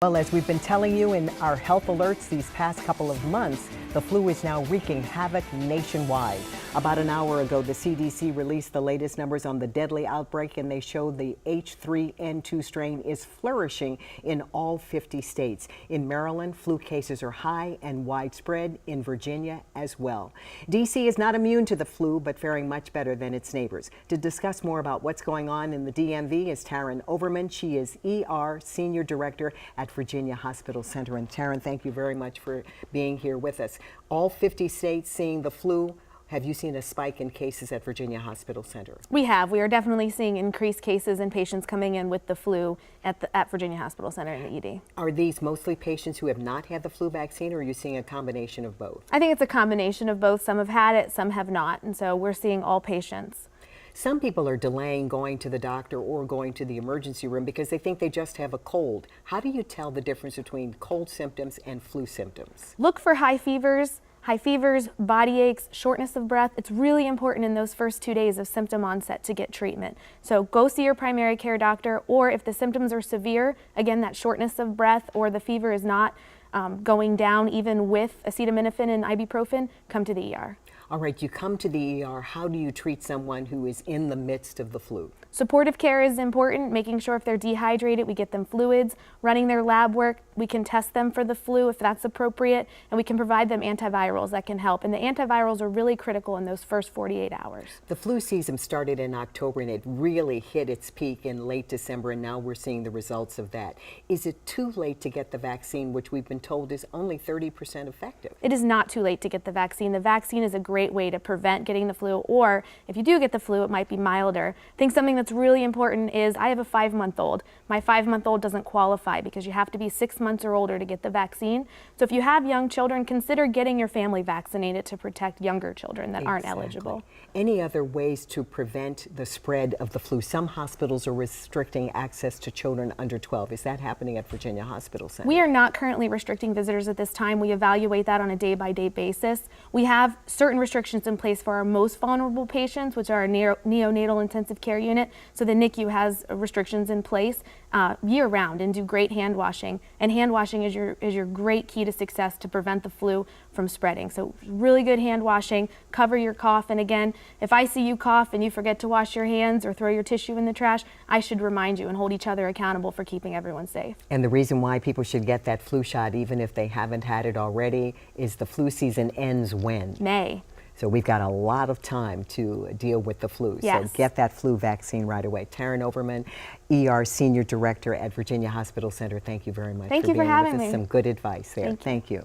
Well, as we've been telling you in our health alerts these past couple of months, the flu is now wreaking havoc nationwide. About an hour ago, the CDC released the latest numbers on the deadly outbreak, and they show the H3N2 strain is flourishing in all 50 states. In Maryland, flu cases are high and widespread, in Virginia as well. D.C. is not immune to the flu, but faring much better than its neighbors. To discuss more about what's going on in the DMV is Taryn Overman. She is ER Senior Director at Virginia Hospital Center. And Taryn, thank you very much for being here with us. All 50 states seeing the flu. Have you seen a spike in cases at Virginia Hospital Center? We have. We are definitely seeing increased cases and patients coming in with the flu at Virginia Hospital Center in the ED. Are these mostly patients who have not had the flu vaccine, or are you seeing a combination of both? I think it's a combination of both. Some have had it, some have not, and so we're seeing all patients. Some people are delaying going to the doctor or going to the emergency room because they think they just have a cold. How do you tell the difference between cold symptoms and flu symptoms? Look for high fevers, body aches, shortness of breath. It's really important in those first 2 days of symptom onset to get treatment. So go see your primary care doctor, or if the symptoms are severe, again, that shortness of breath or the fever is not going down even with acetaminophen and ibuprofen, come to the ER. All right, you come to the ER. How do you treat someone who is in the midst of the flu? Supportive care is important, making sure if they're dehydrated, we get them fluids, running their lab work. We can test them for the flu if that's appropriate, and we can provide them antivirals that can help. And the antivirals are really critical in those first 48 hours. The flu season started in October, and it really hit its peak in late December, and now we're seeing the results of that. Is it too late to get the vaccine, which we've been told is only 30% effective? It is not too late to get the vaccine. The vaccine is a great way to prevent getting the flu, or if you do get the flu, it might be milder. I think something that's really important is I have a 5-month-old. My 5-month-old doesn't qualify because you have to be 6 months or older to get the vaccine. So if you have young children, consider getting your family vaccinated to protect younger children that aren't eligible. Any other ways to prevent the spread of the flu? Some hospitals are restricting access to children under 12. Is that happening at Virginia Hospital Center? We are not currently restricting visitors at this time. We evaluate that on a day-by-day basis. We have certain restrictions in place for our most vulnerable patients, which are our neonatal intensive care unit. So the NICU has restrictions in place year-round, and do great hand washing. And hand washing is your great key to success to prevent the flu from spreading. So really good hand washing, cover your cough. And again, if I see you cough and you forget to wash your hands or throw your tissue in the trash, I should remind you and hold each other accountable for keeping everyone safe. And the reason why people should get that flu shot, even if they haven't had it already, is the flu season ends when? May. So we've got a lot of time to deal with the flu. Yes. So get that flu vaccine right away. Taryn Overman, ER Senior Director at Virginia Hospital Center. Thank you very much Thank for you for being having with us. me. Some good advice there. Thank you.